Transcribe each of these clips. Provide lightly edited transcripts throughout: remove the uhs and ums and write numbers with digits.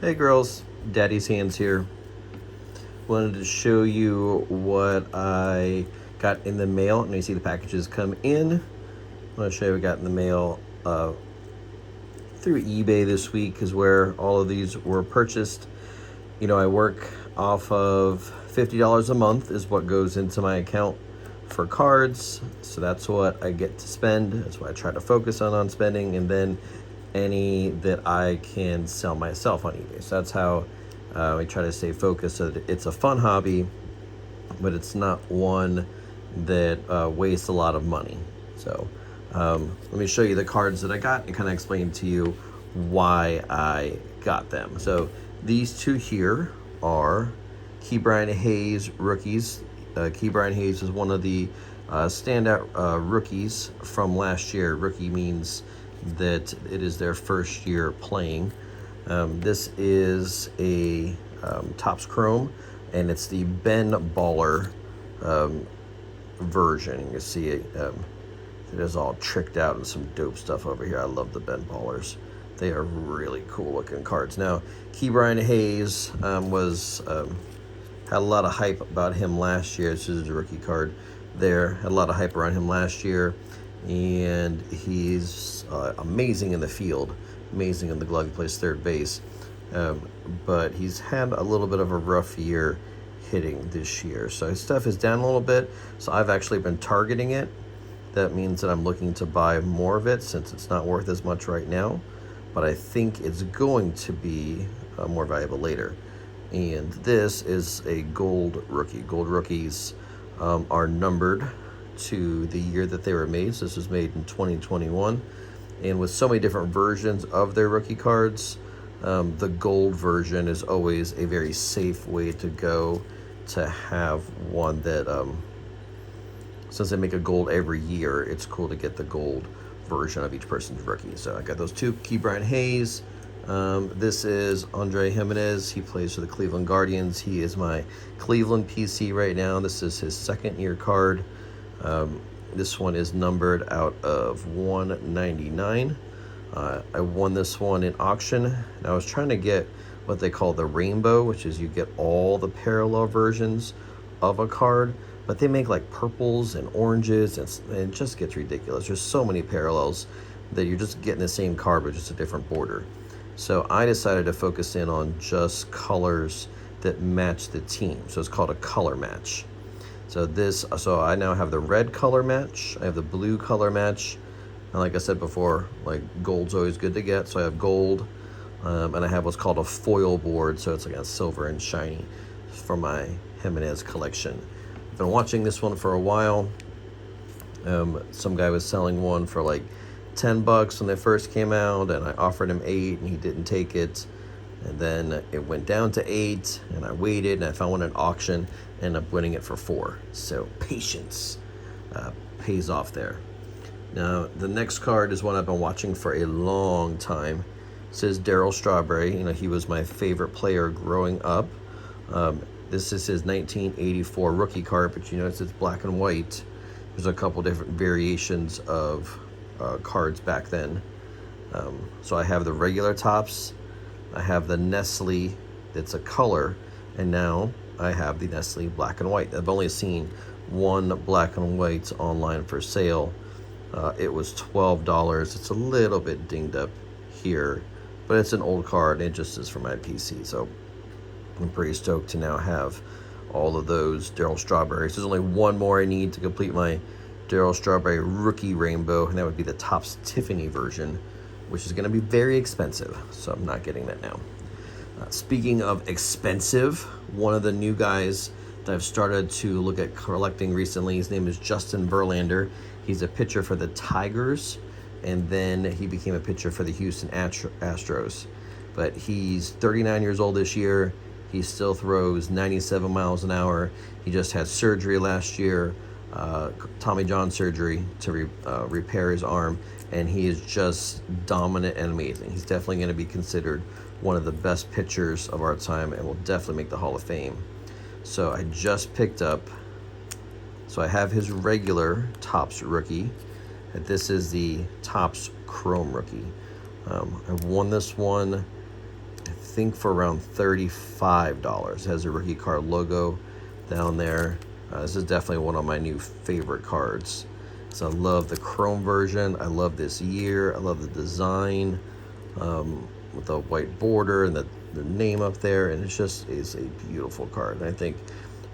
Hey girls, Daddy's Hands here. Wanted to show you what I got in the mail. And you see the packages come in. I want to show you what I got in the mail through eBay this week is where all of these were purchased. You know, I work off of $50 a month is what goes into my account for cards. So that's what I get to spend. That's what I try to focus on spending. And then any that I can sell myself on eBay. So that's how I try to stay focused. So that it's a fun hobby, but it's not one that wastes a lot of money. So let me show you the cards that I got and kind of explain to you why I got them. So these two here are Ke'Bryan Hayes rookies. Ke'Bryan Hayes is one of the standout rookies from last year. Rookie means that it is their first year playing. This is a Topps Chrome, and it's the Ben Baller version. You can see it is all tricked out and some dope stuff over here. I love the Ben Ballers. They are really cool looking cards. Now, Ke'Bryan Hayes had a lot of hype about him last year. This is a rookie card there. Had a lot of hype around him last year. And he's amazing in the field, amazing in the glove. He plays third base, but he's had a little bit of a rough year hitting this year. So his stuff is down a little bit. So I've actually been targeting it. That means that I'm looking to buy more of it since it's not worth as much right now, but I think it's going to be more valuable later. And this is a gold rookie. Gold rookies are numbered to the year that they were made. So this was made in 2021, and with so many different versions of their rookie cards, the gold version is always a very safe way to go to have one that since they make a gold every year, it's cool to get the gold version of each person's rookie. So I got those two. Ke'Bryan Hayes. This is Andre Jimenez. He plays for the Cleveland Guardians. He is my Cleveland PC right now. This is his second year card. This one is numbered out of 199. I won this one in auction, and I was trying to get what they call the rainbow, which is you get all the parallel versions of a card, but they make like purples and oranges, and it just gets ridiculous. There's so many parallels that you're just getting the same card but just a different border. So I decided to focus in on just colors that match the team. So it's called a color match. So I now have the red color match, I have the blue color match, and like I said before, like gold's always good to get, so I have gold, and I have what's called a foil board, so it's like a silver and shiny for my Jimenez collection. I've been watching this one for a while. Some guy was selling one for like $10 when they first came out, and I offered him $8 and he didn't take it. And then it went down to $8, and I waited, and I found one at auction, and ended up winning it for $4. So patience pays off there. Now, the next card is one I've been watching for a long time. It says Darryl Strawberry. You know, he was my favorite player growing up. This is his 1984 rookie card, but you notice it's black and white. There's a couple different variations of cards back then. So I have the regular Topps. I have the Nestle that's a color, and now I have the Nestle black and white. I've only seen one black and white online for sale. It was $12. It's a little bit dinged up here, but it's an old card, and it just is for my PC. So I'm pretty stoked to now have all of those Darryl Strawberries. There's only one more I need to complete my Darryl Strawberry rookie rainbow, and that would be the Topps Tiffany version, which is going to be very expensive, so I'm not getting that now. Speaking of expensive, one of the new guys that I've started to look at collecting recently, his name is Justin Verlander. He's a pitcher for the Tigers, and then he became a pitcher for the Houston Astros. But he's 39 years old this year. He still throws 97 miles an hour. He just had surgery last year, Tommy John surgery to repair his arm, and he is just dominant and amazing. He's definitely going to be considered one of the best pitchers of our time and will definitely make the Hall of Fame. So I just picked up, so I have his regular Topps rookie, and this is the Topps Chrome rookie. I've won this one, I think for around $35. It has a rookie card logo down there. This is definitely one of my new favorite cards. So I love the chrome version. I love this year. I love the design with the white border and the name up there. And it's just is a beautiful card. And I think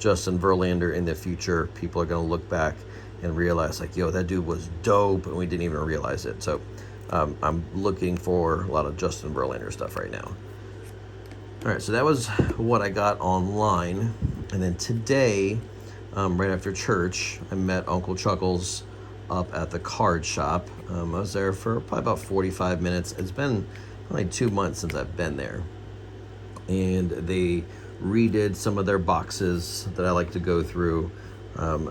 Justin Verlander in the future, people are going to look back and realize like, yo, that dude was dope, and we didn't even realize it. So I'm looking for a lot of Justin Verlander stuff right now. All right, so that was what I got online. And then today, right after church, I met Uncle Chuckles up at the card shop. I was there for probably about 45 minutes. It's been like 2 months since I've been there. And they redid some of their boxes that I like to go through.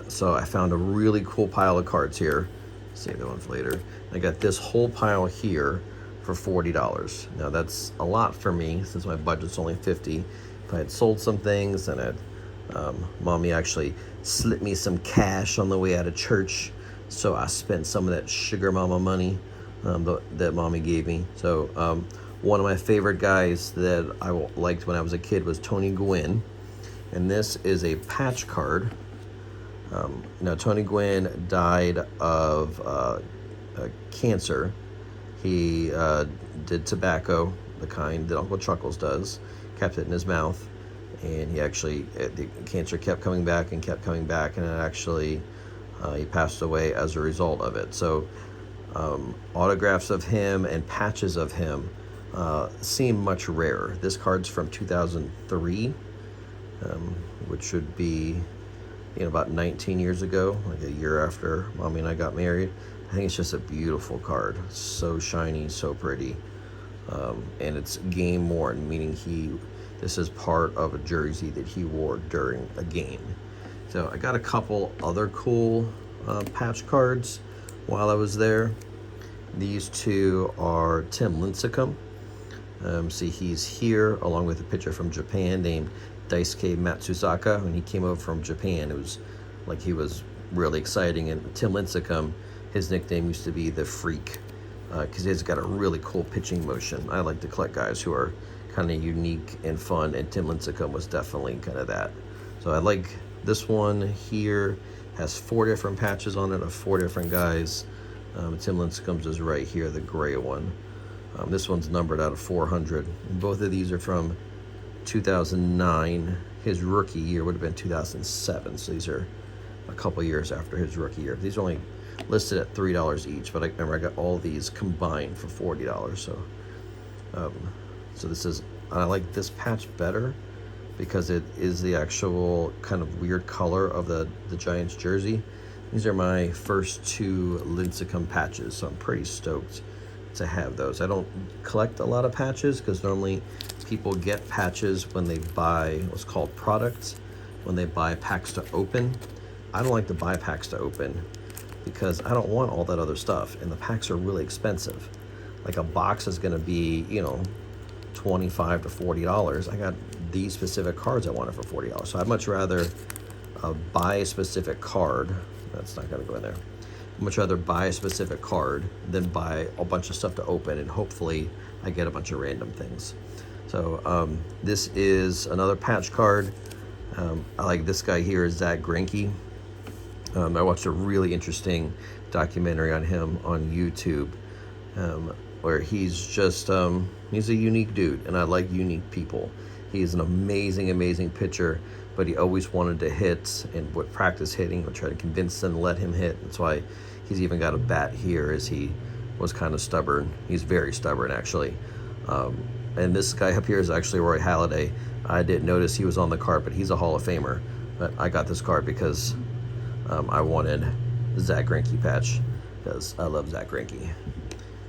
So I found a really cool pile of cards here. Save that one for later. I got this whole pile here for $40. Now that's a lot for me since my budget's only $50. If I had sold some things and Mommy actually slipped me some cash on the way out of church, so I spent some of that sugar mama money that Mommy gave me. So one of my favorite guys that I liked when I was a kid was Tony Gwynn, and this is a patch card. Now Tony Gwynn died of cancer. He did tobacco, the kind that Uncle Chuckles does, kept it in his mouth, and he actually, the cancer kept coming back, and it actually, he passed away as a result of it. So autographs of him and patches of him seem much rarer. This card's from 2003, which would be about 19 years ago, like a year after Mommy and I got married. I think it's just a beautiful card. So shiny, so pretty. And it's game worn, meaning this is part of a jersey that he wore during a game. So I got a couple other cool patch cards while I was there. These two are Tim Lincecum. See, he's here along with a pitcher from Japan named Daisuke Matsuzaka. When he came over from Japan, it was like he was really exciting. And Tim Lincecum, his nickname used to be the Freak, because he's got a really cool pitching motion. I like to collect guys who are kind of unique and fun, and Tim Lincecum was definitely kind of that. So I like this one here. Has 4 different patches on it of 4 different guys. Tim Lincecum's is right here, the gray one. This one's numbered out of 400. And both of these are from 2009. His rookie year would have been 2007, so these are a couple years after his rookie year. These are only listed at $3 each, but I remember I got all these combined for $40. So this is, I like this patch better because it is the actual kind of weird color of the Giants jersey. These are my first 2 Lincecum patches, so I'm pretty stoked to have those. I don't collect a lot of patches because normally people get patches when they buy what's called products, when they buy packs to open. I don't like to buy packs to open because I don't want all that other stuff, and the packs are really expensive. Like a box is going to be, $25 to $40. I got these specific cards I wanted for $40, so I'd much rather buy a specific card. That's not going to go in there. I'd much rather buy a specific card than buy a bunch of stuff to open, and hopefully I get a bunch of random things. So this is another patch card. I like this guy here, Zack Greinke. I watched a really interesting documentary on him on YouTube, where he's just, he's a unique dude, and I like unique people. He's an amazing, amazing pitcher, but he always wanted to hit and would practice hitting, would try to convince them to let him hit. That's why he's even got a bat here, as he was kind of stubborn. He's very stubborn, actually. And this guy up here is actually Roy Halladay. I didn't notice he was on the card, but he's a Hall of Famer. But I got this card because I wanted the Zack Greinke patch, because I love Zack Greinke.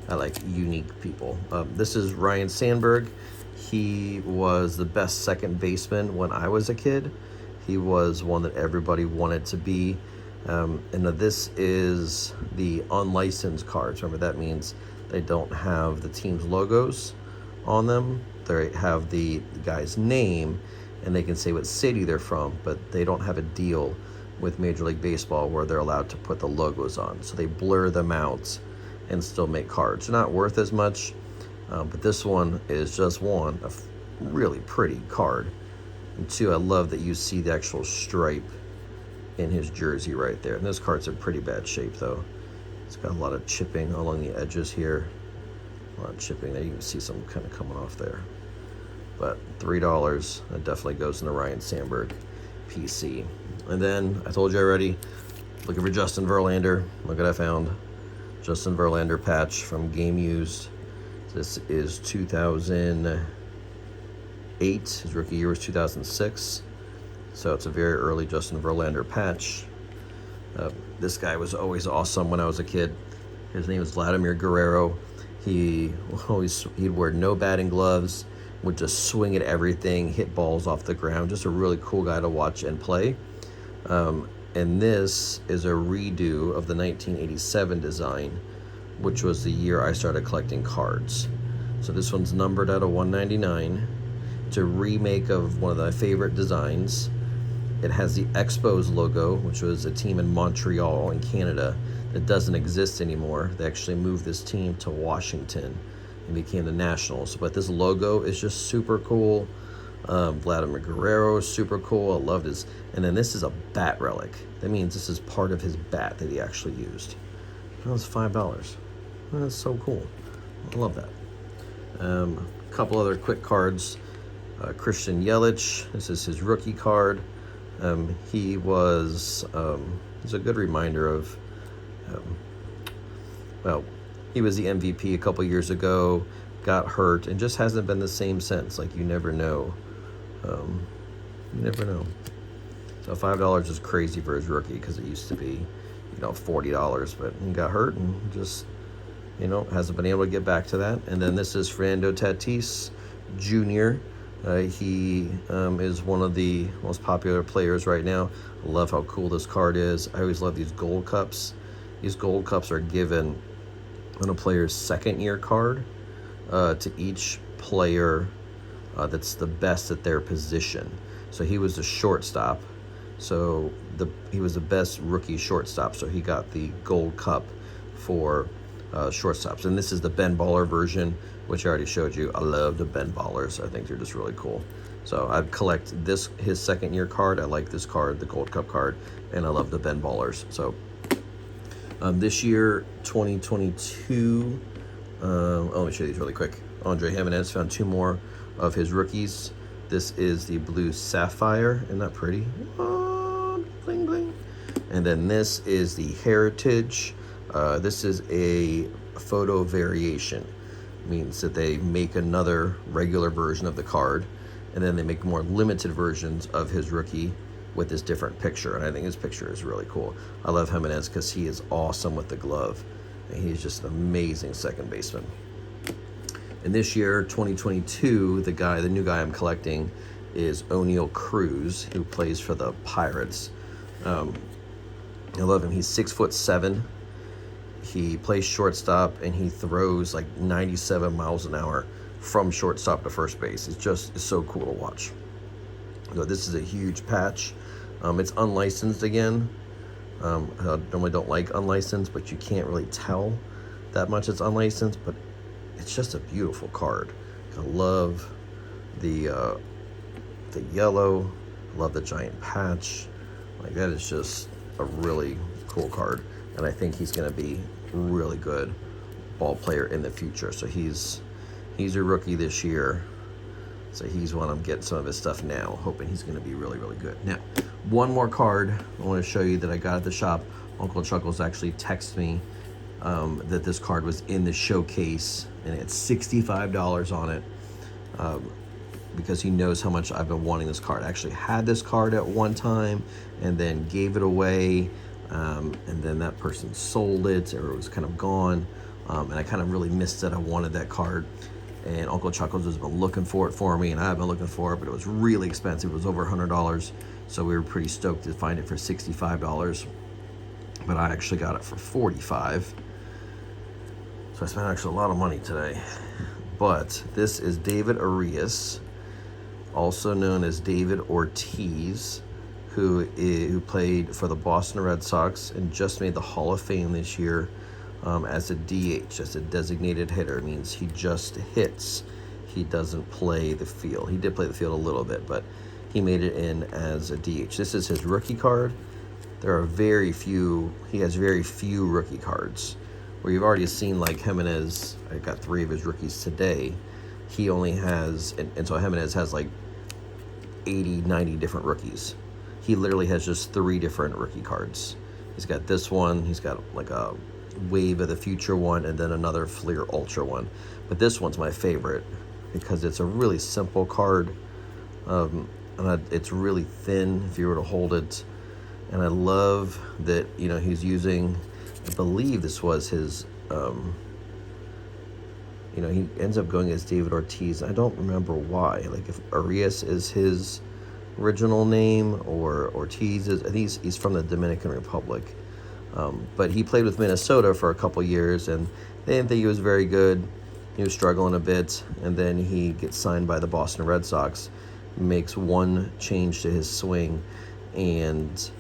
I like unique people. This is Ryan Sandberg. He was the best second baseman when I was a kid. He was one that everybody wanted to be. And this is the unlicensed cards. Remember, that means they don't have the team's logos on them. They have the guy's name, and they can say what city they're from, but they don't have a deal with Major League Baseball where they're allowed to put the logos on. So they blur them out and still make cards. They're not worth as much, but this one is just one of really pretty card. And two, I love that you see the actual stripe in his jersey right there. And this card's in pretty bad shape though. It's got a lot of chipping along the edges here. A lot of chipping there. You can see some kind of coming off there. But $3, that definitely goes in the Ryne Sandberg PC. And then, I told you already, looking for Justin Verlander. Look what I found. Justin Verlander patch from Game Used. This is 2008. His rookie year was 2006. So it's a very early Justin Verlander patch. This guy was always awesome when I was a kid. His name is Vladimir Guerrero. He'd wear no batting gloves, would just swing at everything, hit balls off the ground. Just a really cool guy to watch and play. And this is a redo of the 1987 design, which was the year I started collecting cards. So this one's numbered out of 199. It's a remake of one of my favorite designs. It has the Expos logo, which was a team in Montreal in Canada that doesn't exist anymore. They actually moved this team to Washington and became the Nationals. But this logo is just super cool. Vladimir Guerrero is super cool. I loved his. And then this is a bat relic. That means this is part of his bat that he actually used. That was $5. That's so cool. I love that. A couple other quick cards. Christian Yelich. This is his rookie card. He was it's a good reminder of, well, he was the MVP a couple years ago, got hurt, and just hasn't been the same since. Like, you never know. You never know. So $5 is crazy for his rookie because it used to be, $40, but he got hurt and just, hasn't been able to get back to that. And then this is Fernando Tatis Jr. He is one of the most popular players right now. I love how cool this card is. I always love these gold cups. These gold cups are given on a player's second year card to each player that's the best at their position. So he was a shortstop. So he was the best rookie shortstop. So he got the gold cup for shortstops. And this is the Ben Baller version, which I already showed you. I love the Ben Ballers. I think they're just really cool. So I collect his second year card. I like this card, the Gold Cup card, and I love the Ben Ballers. So this year, 2022, let me show you these really quick. Andre Jimenez found two more of his rookies. This is the Blue Sapphire. Isn't that pretty? Oh, bling bling. And then this is the Heritage. This is a photo variation. Means that they make another regular version of the card, and then they make more limited versions of his rookie with this different picture. And I think his picture is really cool. I love Jimenez because he is awesome with the glove, and he's just an amazing second baseman. And this year, 2022, the new guy I'm collecting is O'Neal Cruz, who plays for the Pirates. I love him. He's 6'7". He plays shortstop, and he throws like 97 miles an hour from shortstop to first base. It's so cool to watch. So this is a huge patch. It's unlicensed again. I normally don't like unlicensed, but you can't really tell that much it's unlicensed, but it's just a beautiful card. I love the yellow. I love the giant patch. Like, that is just a really cool card. And I think he's going to be really good ball player in the future. So he's a rookie this year. So he's one I'm getting some of his stuff now, hoping he's going to be really, really good. Now, one more card I want to show you that I got at the shop. Uncle Chuckles actually texted me that this card was in the showcase, and it had $65 on it because he knows how much I've been wanting this card. I actually had this card at one time and then gave it away. And then that person sold it, or it was kind of gone, and I kind of really missed it. I wanted that card, and Uncle Chuckles has been looking for it for me, and I've been looking for it, but it was really expensive. It was over $100, so we were pretty stoked to find it for $65, but I actually got it for $45, so I spent actually a lot of money today. But this is David Arias, also known as David Ortiz, who played for the Boston Red Sox and just made the Hall of Fame this year as a DH, as a designated hitter. It means he just hits. he doesn't play the field. He did play the field a little bit, but he made it in as a DH. This is his rookie card. There are very few, he has very few rookie cards. Where you've already seen like Jimenez, I got 3 of his rookies today. He only has, and so Jimenez has like 80, 90 different rookies. He literally has just 3 different rookie cards. He's got this one, he's got like a Wave of the Future one, and then another Fleer Ultra one. But this one's my favorite because it's a really simple card. It's really thin if you were to hold it. And I love that, you know, he's using, I believe this was his, you know, he ends up going as David Ortiz. I don't remember why. Like if Arias is his original name or Ortiz is, I think he's from the Dominican Republic. But he played with Minnesota for a couple years, and they didn't think he was very good. He was struggling a bit, and then he gets signed by the Boston Red Sox, makes one change to his swing, and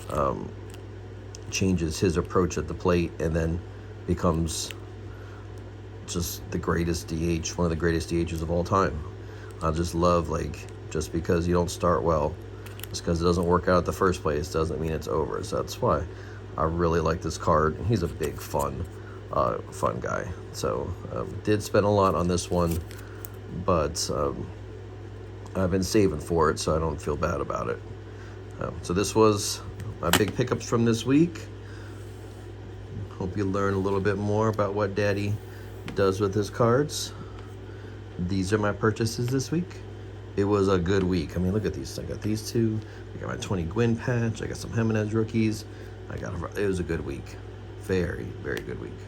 changes his approach at the plate, and then becomes just the greatest DH, one of the greatest DHs of all time. I just love, like, just because you don't start well, just because it doesn't work out at the first place doesn't mean it's over. So that's why I really like this card. He's a big fun guy. So did spend a lot on this one, but I've been saving for it, so I don't feel bad about it. So this was my big pickups from this week. Hope you learn a little bit more about what Daddy does with his cards. These are my purchases this week. It was a good week. I mean, look at these. I got these 2. I got my 20 Gwynn patch. I got some Jimenez rookies. It was a good week. Very, very good week.